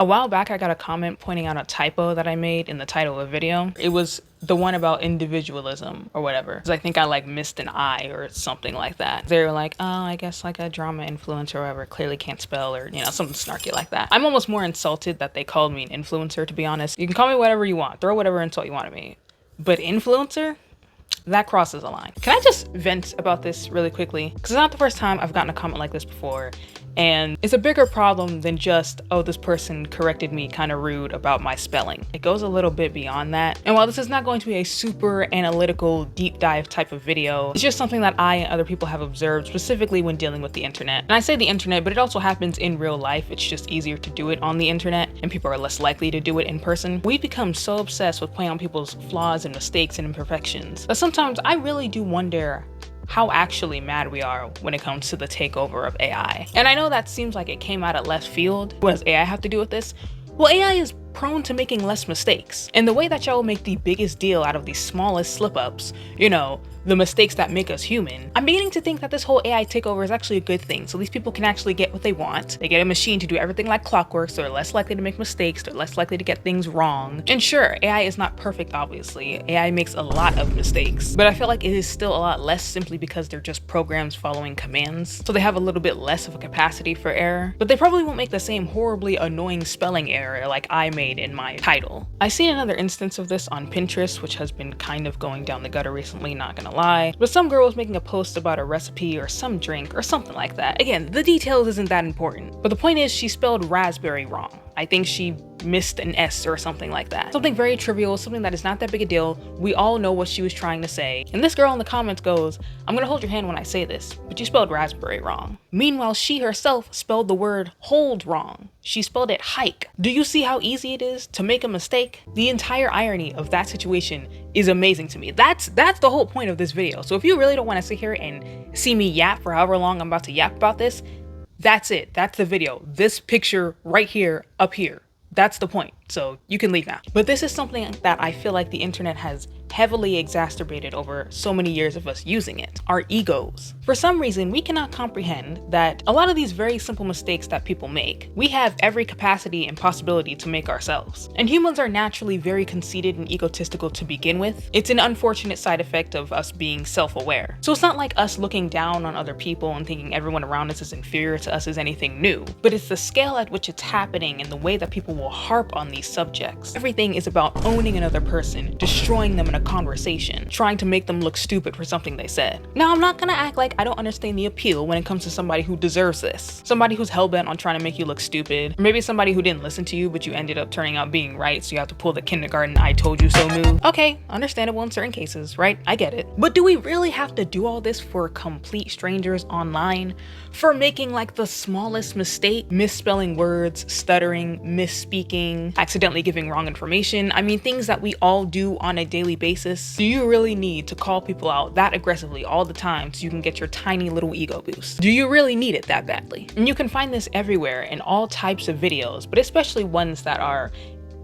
A while back, I got a comment pointing out a typo that I made in the title of a video. It was the one about individualism or whatever. Because I think I like missed an I or something like that. They were like, oh, I guess like a drama influencer or whatever, clearly can't spell, or you know, something snarky like that. I'm almost more insulted that they called me an influencer, to be honest. You can call me whatever you want, throw whatever insult you want at me. But influencer? That crosses a line. Can I just vent about this really quickly? Because it's not the first time I've gotten a comment like this before. And it's a bigger problem than just, oh, this person corrected me kind of rude about my spelling. It goes a little bit beyond that. And while this is not going to be a super analytical deep dive type of video, it's just something that I and other people have observed specifically when dealing with the internet. And I say the internet, but it also happens in real life. It's just easier to do it on the internet and people are less likely to do it in person. We've become so obsessed with playing on people's flaws and mistakes and imperfections that sometimes I really do wonder how actually mad we are when it comes to the takeover of AI. And I know that seems like it came out of left field. What does AI have to do with this? Well, AI is prone to making less mistakes. And the way that y'all make the biggest deal out of the smallest slip-ups, you know, the mistakes that make us human, I'm beginning to think that this whole AI takeover is actually a good thing. So these people can actually get what they want. They get a machine to do everything like clockwork, so they're less likely to make mistakes, they're less likely to get things wrong. And sure, AI is not perfect, obviously. AI makes a lot of mistakes, but I feel like it is still a lot less simply because they're just programs following commands. So they have a little bit less of a capacity for error, but they probably won't make the same horribly annoying spelling error like I made in my title. I've seen another instance of this on Pinterest, which has been kind of going down the gutter recently, not gonna lie. But some girl was making a post about a recipe or some drink or something like that. Again, the details isn't that important, but the point is she spelled raspberry wrong. I think she missed an S or something like that. Something very trivial, something that is not that big a deal. We all know what she was trying to say. And this girl in the comments goes, I'm gonna hold your hand when I say this, but you spelled raspberry wrong. Meanwhile, she herself spelled the word hold wrong. She spelled it hike. Do you see how easy it is to make a mistake? The entire irony of that situation is amazing to me. That's the whole point of this video. So if you really don't want to sit here and see me yap for however long I'm about to yap about this, that's it. That's the video. This picture right here, up here. That's the point. So you can leave now. But this is something that I feel like the internet has heavily exacerbated over so many years of us using it, our egos. For some reason, we cannot comprehend that a lot of these very simple mistakes that people make, we have every capacity and possibility to make ourselves. And humans are naturally very conceited and egotistical to begin with. It's an unfortunate side effect of us being self-aware. So it's not like us looking down on other people and thinking everyone around us is inferior to us is anything new, but it's the scale at which it's happening and the way that people will harp on these subjects. Everything is about owning another person, destroying them in a conversation, trying to make them look stupid for something they said. Now, I'm not gonna act like I don't understand the appeal when it comes to somebody who deserves this. Somebody who's hellbent on trying to make you look stupid, or maybe somebody who didn't listen to you, but you ended up turning out being right, so you have to pull the kindergarten I told you so move. Okay, understandable in certain cases, right? I get it. But do we really have to do all this for complete strangers online? For making like the smallest mistake, misspelling words, stuttering, misspeaking, accidentally giving wrong information? I mean, things that we all do on a daily basis. Do you really need to call people out that aggressively all the time so you can get your tiny little ego boost? Do you really need it that badly? And you can find this everywhere in all types of videos, but especially ones that are,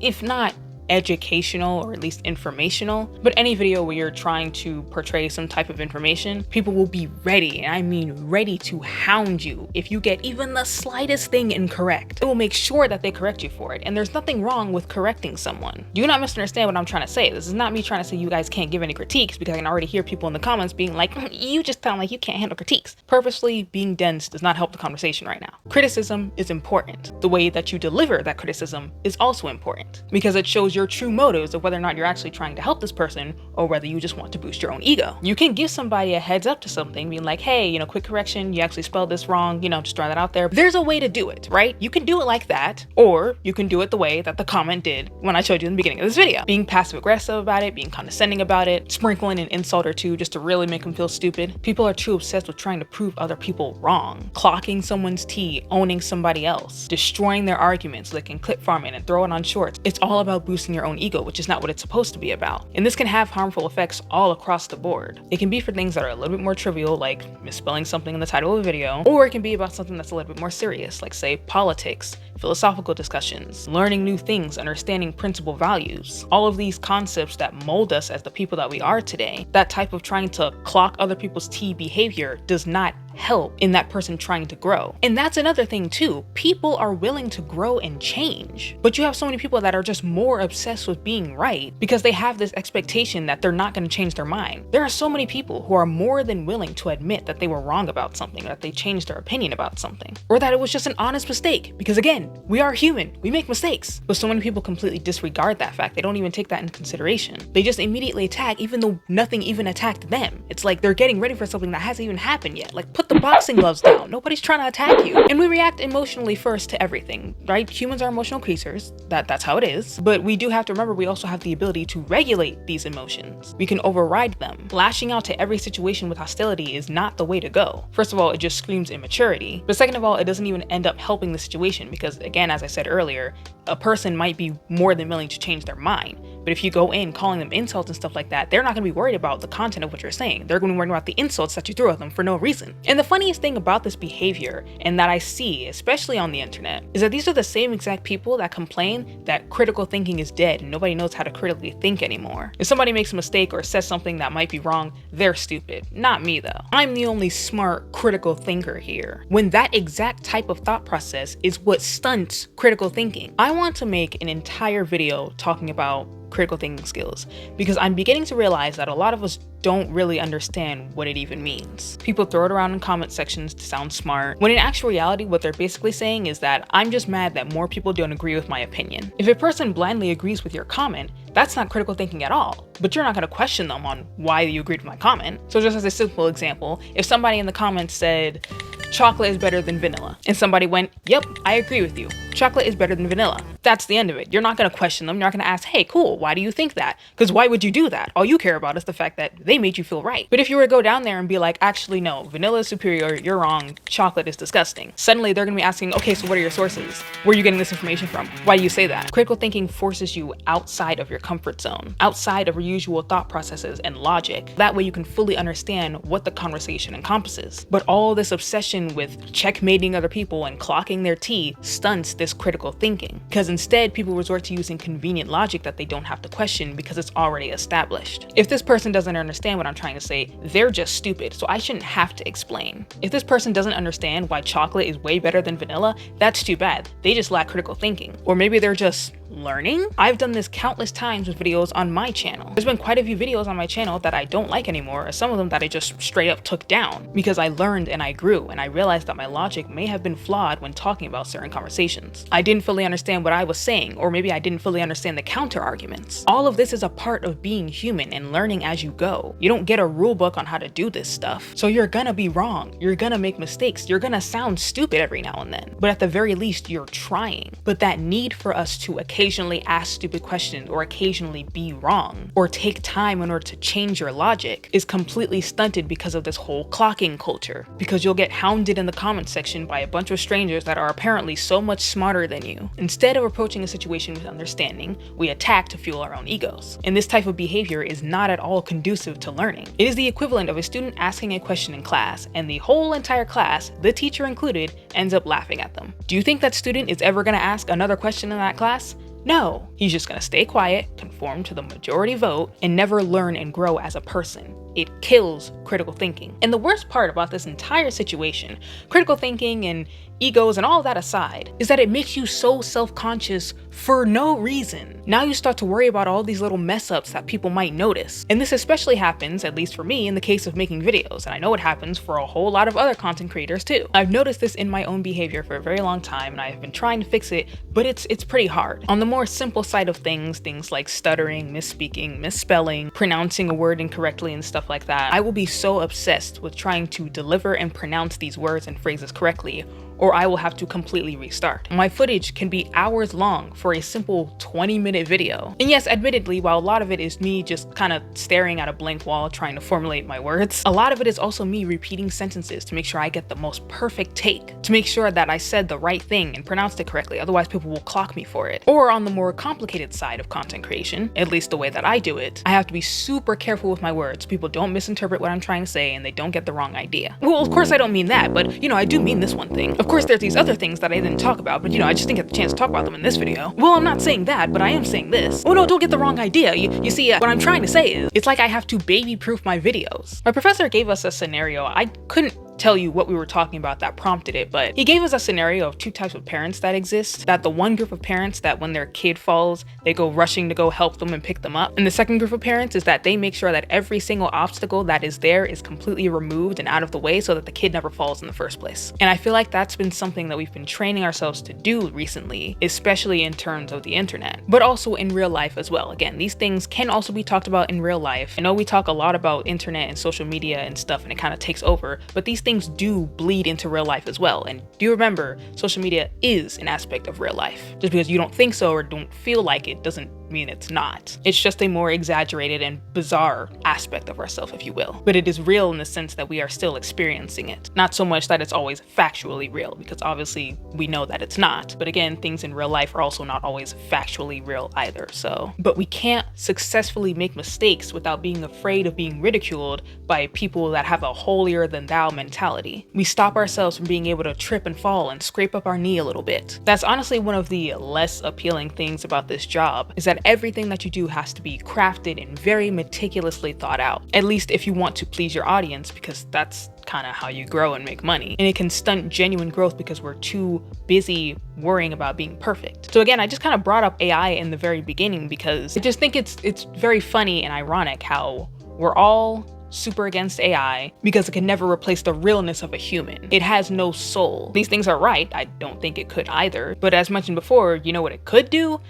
if not educational or at least informational, but any video where you're trying to portray some type of information, people will be ready, and I mean ready, to hound you if you get even the slightest thing incorrect. It will make sure that they correct you for it, and there's nothing wrong with correcting someone. Do not misunderstand what I'm trying to say. This is not me trying to say you guys can't give any critiques, because I can already hear people in the comments being like, you just sound like you can't handle critiques. Purposely being dense does not help the conversation right now. Criticism is important. The way that you deliver that criticism is also important, because it shows your true motives of whether or not you're actually trying to help this person or whether you just want to boost your own ego. You can give somebody a heads up to something, being like, hey, you know, quick correction, you actually spelled this wrong, you know, just throw that out there. There's a way to do it, right? You can do it like that, or you can do it the way that the comment did when I showed you in the beginning of this video. Being passive aggressive about it, being condescending about it, sprinkling an insult or two just to really make them feel stupid. People are too obsessed with trying to prove other people wrong. Clocking someone's tea, owning somebody else, destroying their arguments so they can clip farm it and throw it on shorts. It's all about boosting your own ego, which is not what it's supposed to be about. And this can have harmful effects all across the board. It can be for things that are a little bit more trivial, like misspelling something in the title of a video, or it can be about something that's a little bit more serious, like say politics, philosophical discussions, learning new things, understanding principal values. All of these concepts that mold us as the people that we are today. That type of trying to clock other people's tea behavior does not help in that person trying to grow. And that's another thing too. People are willing to grow and change, but you have so many people that are just more obsessed with being right because they have this expectation that they're not going to change their mind. There are so many people who are more than willing to admit that they were wrong about something, or that they changed their opinion about something, or that it was just an honest mistake, because again, we are human, we make mistakes. But so many people completely disregard that fact. They don't even take that into consideration. They just immediately attack even though nothing even attacked them. It's like they're getting ready for something that hasn't even happened yet. Like, put the boxing gloves down. Nobody's trying to attack you. And we react emotionally first to everything, right? Humans are emotional creatures. That's how it is. But we do have to remember we also have the ability to regulate these emotions. We can override them. Lashing out to every situation with hostility is not the way to go. First of all, it just screams immaturity. But second of all, it doesn't even end up helping the situation because, again, as I said earlier, a person might be more than willing to change their mind. But if you go in calling them insults and stuff like that, they're not going to be worried about the content of what you're saying. They're going to be worried about the insults that you threw at them for no reason. And the funniest thing about this behavior, and that I see, especially on the internet, is that these are the same exact people that complain that critical thinking is dead and nobody knows how to critically think anymore. If somebody makes a mistake or says something that might be wrong, they're stupid. Not me though. I'm the only smart critical thinker here. When that exact type of thought process is what stunts critical thinking. I want to make an entire video talking about critical thinking skills because I'm beginning to realize that a lot of us don't really understand what it even means. People throw it around in comment sections to sound smart, when in actual reality what they're basically saying is that I'm just mad that more people don't agree with my opinion. If a person blindly agrees with your comment, that's not critical thinking at all, but you're not going to question them on why you agreed with my comment. So just as a simple example, if somebody in the comments said chocolate is better than vanilla, and somebody went, yep, I agree with you, chocolate is better than vanilla, that's the end of it. You're not going to question them. You're not going to ask, hey, cool, why do you think that? Because why would you do that? All you care about is the fact that they made you feel right. But if you were to go down there and be like, actually no, vanilla is superior, you're wrong, chocolate is disgusting, suddenly they're going to be asking, okay, so what are your sources? Where are you getting this information from? Why do you say that? Critical thinking forces you outside of your comfort zone, outside of your usual thought processes and logic. That way you can fully understand what the conversation encompasses. But all this obsession with checkmating other people and clocking their tea stunts this critical thinking, because instead people resort to using convenient logic that they don't have to question because it's already established. If this person doesn't understand what I'm trying to say, they're just stupid, so I shouldn't have to explain. If this person doesn't understand why chocolate is way better than vanilla, that's too bad. They just lack critical thinking. Or maybe they're just learning? I've done this countless times with videos on my channel. There's been quite a few videos on my channel that I don't like anymore, or some of them that I just straight up took down because I learned and I grew and I realized that my logic may have been flawed when talking about certain conversations. I didn't fully understand what I was saying, or maybe I didn't fully understand the counter arguments. All of this is a part of being human and learning as you go. You don't get a rule book on how to do this stuff. So you're gonna be wrong. You're gonna make mistakes. You're gonna sound stupid every now and then. But at the very least, you're trying. But that need for us to occasionally ask stupid questions or occasionally be wrong or take time in order to change your logic is completely stunted because of this whole clocking culture. Because you'll get hounded in the comment section by a bunch of strangers that are apparently so much smarter than you. Instead of approaching a situation with understanding, we attack to fuel our own egos. And this type of behavior is not at all conducive to learning. It is the equivalent of a student asking a question in class and the whole entire class, the teacher included, ends up laughing at them. Do you think that student is ever going to ask another question in that class? No, he's just gonna stay quiet, conform to the majority vote, and never learn and grow as a person. It kills critical thinking. And the worst part about this entire situation, critical thinking and egos and all that aside, is that it makes you so self-conscious for no reason. Now you start to worry about all these little mess ups that people might notice. And this especially happens, at least for me, in the case of making videos. And I know it happens for a whole lot of other content creators too. I've noticed this in my own behavior for a very long time, and I've been trying to fix it, but it's pretty hard. On the more simple side of things like stuttering, misspeaking, misspelling, pronouncing a word incorrectly and stuff like that, I will be so obsessed with trying to deliver and pronounce these words and phrases correctly, or I will have to completely restart. My footage can be hours long for a simple 20-minute video. And yes, admittedly, while a lot of it is me just kind of staring at a blank wall trying to formulate my words, a lot of it is also me repeating sentences to make sure I get the most perfect take, to make sure that I said the right thing and pronounced it correctly, otherwise people will clock me for it. Or on the more complicated side of content creation, at least the way that I do it, I have to be super careful with my words. People don't misinterpret what I'm trying to say and they don't get the wrong idea. Well, of course I don't mean that, but I do mean this one thing. Of course there's these other things that I didn't talk about, but I just didn't get the chance to talk about them in this video. Well, I'm not saying that, but I am saying this. Oh no, don't get the wrong idea. You see, what I'm trying to say is, it's like I have to baby-proof my videos. My professor gave us a scenario. I couldn't tell you what we were talking about that prompted it, but he gave us a scenario of two types of parents that exist. That the one group of parents that when their kid falls, they go rushing to go help them and pick them up. And the second group of parents is that they make sure that every single obstacle that is there is completely removed and out of the way so that the kid never falls in the first place. And I feel like that's been something that we've been training ourselves to do recently, especially in terms of the internet, but also in real life as well. Again, these things can also be talked about in real life. I know we talk a lot about internet and social media and stuff and it kind of takes over, but these things do bleed into real life as well. And do remember, social media is an aspect of real life. Just because you don't think so or don't feel like it doesn't mean it's not. It's just a more exaggerated and bizarre aspect of ourselves, if you will. But it is real in the sense that we are still experiencing it. Not so much that it's always factually real, because obviously we know that it's not. But again, things in real life are also not always factually real either, so. But we can't successfully make mistakes without being afraid of being ridiculed by people that have a holier than thou mentality. We stop ourselves from being able to trip and fall and scrape up our knee a little bit. That's honestly one of the less appealing things about this job, is that everything that you do has to be crafted and very meticulously thought out. At least if you want to please your audience, because that's kind of how you grow and make money. And it can stunt genuine growth because we're too busy worrying about being perfect. So again, I just kind of brought up AI in the very beginning because I just think it's very funny and ironic how we're all super against AI because it can never replace the realness of a human. It has no soul. These things are right. I don't think it could either. But as mentioned before, you know what it could do?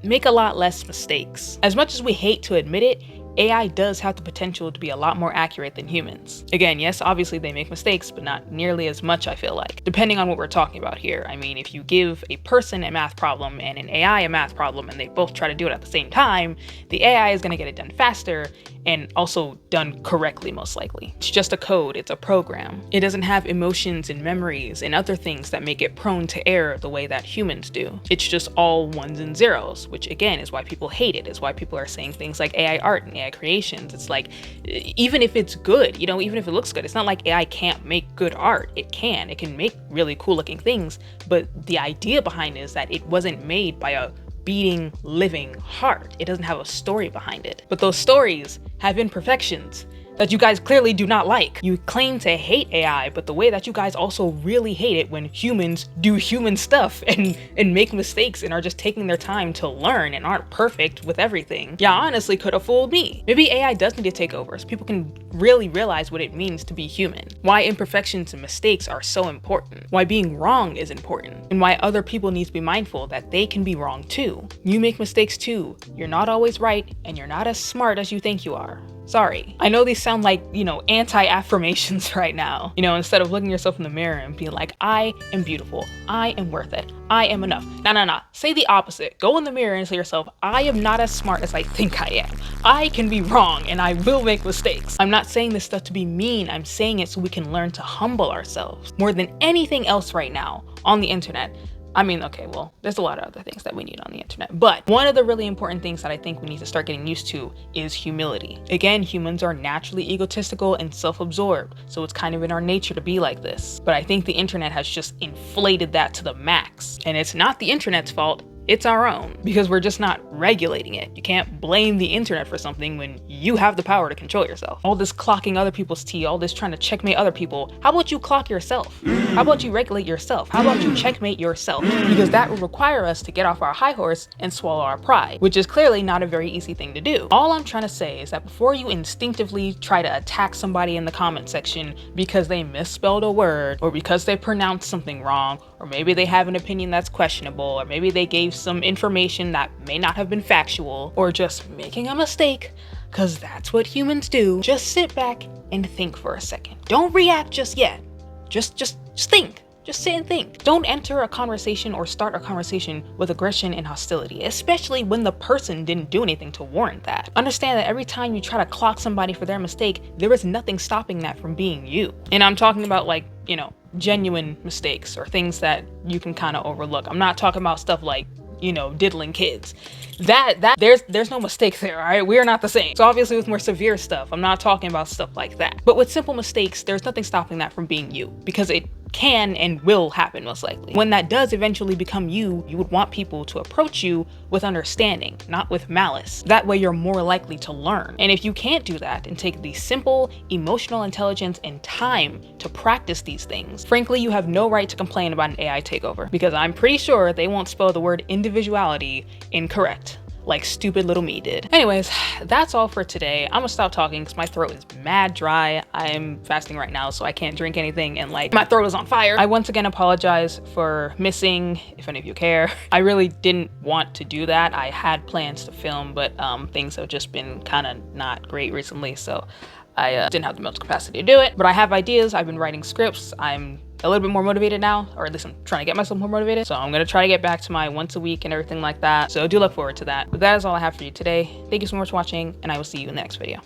Make a lot less mistakes. As much as we hate to admit it, AI does have the potential to be a lot more accurate than humans. Again, yes, obviously they make mistakes, but not nearly as much, I feel like, depending on what we're talking about here. I mean, if you give a person a math problem and an AI a math problem and they both try to do it at the same time, the AI is gonna get it done faster and also done correctly, most likely. It's just a code, it's a program. It doesn't have emotions and memories and other things that make it prone to error the way that humans do. It's just all ones and zeros, which again is why people hate it, is why people are saying things like AI art and AI creations. It's like, even if it's good, you know, even if it looks good, it's not like AI can't make good art. It can make really cool looking things, but the idea behind it is that it wasn't made by a beating, living heart. It doesn't have a story behind it. But those stories have imperfections that you guys clearly do not like. You claim to hate AI, but the way that you guys also really hate it when humans do human stuff and make mistakes and are just taking their time to learn and aren't perfect with everything. Yeah, honestly could have fooled me. Maybe AI does need to take over so people can really realize what it means to be human. Why imperfections and mistakes are so important. Why being wrong is important. And why other people need to be mindful that they can be wrong too. You make mistakes too. You're not always right, and you're not as smart as you think you are. Sorry. I know these sound like, you know, anti-affirmations right now. You know, instead of looking yourself in the mirror and being like, I am beautiful, I am worth it, I am enough. Nah. Say the opposite. Go in the mirror and say to yourself, I am not as smart as I think I am. I can be wrong and I will make mistakes. I'm not saying this stuff to be mean. I'm saying it so we can learn to humble ourselves. More than anything else right now on the internet, I mean, okay, well, there's a lot of other things that we need on the internet, but one of the really important things that I think we need to start getting used to is humility. Again, humans are naturally egotistical and self-absorbed, so it's kind of in our nature to be like this. But I think the internet has just inflated that to the max. And it's not the internet's fault. It's our own, because we're just not regulating it. You can't blame the internet for something when you have the power to control yourself. All this clocking other people's tea, all this trying to checkmate other people. How about you clock yourself? How about you regulate yourself? How about you checkmate yourself? Because that will require us to get off our high horse and swallow our pride, which is clearly not a very easy thing to do. All I'm trying to say is that before you instinctively try to attack somebody in the comment section because they misspelled a word, or because they pronounced something wrong, or maybe they have an opinion that's questionable, or maybe they gave some information that may not have been factual, or just making a mistake, because that's what humans do. Just sit back and think for a second. Don't react just yet. Just think. Just sit and think. Don't enter a conversation or start a conversation with aggression and hostility, especially when the person didn't do anything to warrant that. Understand that every time you try to clock somebody for their mistake, there is nothing stopping that from being you. And I'm talking about, like, you know, genuine mistakes or things that you can kind of overlook. I'm not talking about stuff like, you know, diddling kids. There's no mistake there, all right? We're not the same. So obviously with more severe stuff, I'm not talking about stuff like that. But with simple mistakes, there's nothing stopping that from being you, because it can and will happen most likely. When that does eventually become you, you would want people to approach you with understanding, not with malice. That way you're more likely to learn. And if you can't do that and take the simple emotional intelligence and time to practice these things, frankly, you have no right to complain about an AI takeover, because I'm pretty sure they won't spell the word individuality incorrect, like stupid little me did. Anyways, that's all for today. I'm gonna stop talking because my throat is mad dry. I'm fasting right now, so I can't drink anything, and like my throat is on fire. I once again apologize for missing, if any of you care. I really didn't want to do that. I had plans to film, but things have just been kind of not great recently, so I didn't have the mental capacity to do it. But I have ideas. I've been writing scripts. I'm a little bit more motivated now, or at least I'm trying to get myself more motivated. So I'm gonna try to get back to my once a week and everything like that. So do look forward to that. But that is all I have for you today. Thank you so much for watching, and I will see you in the next video.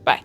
Bye.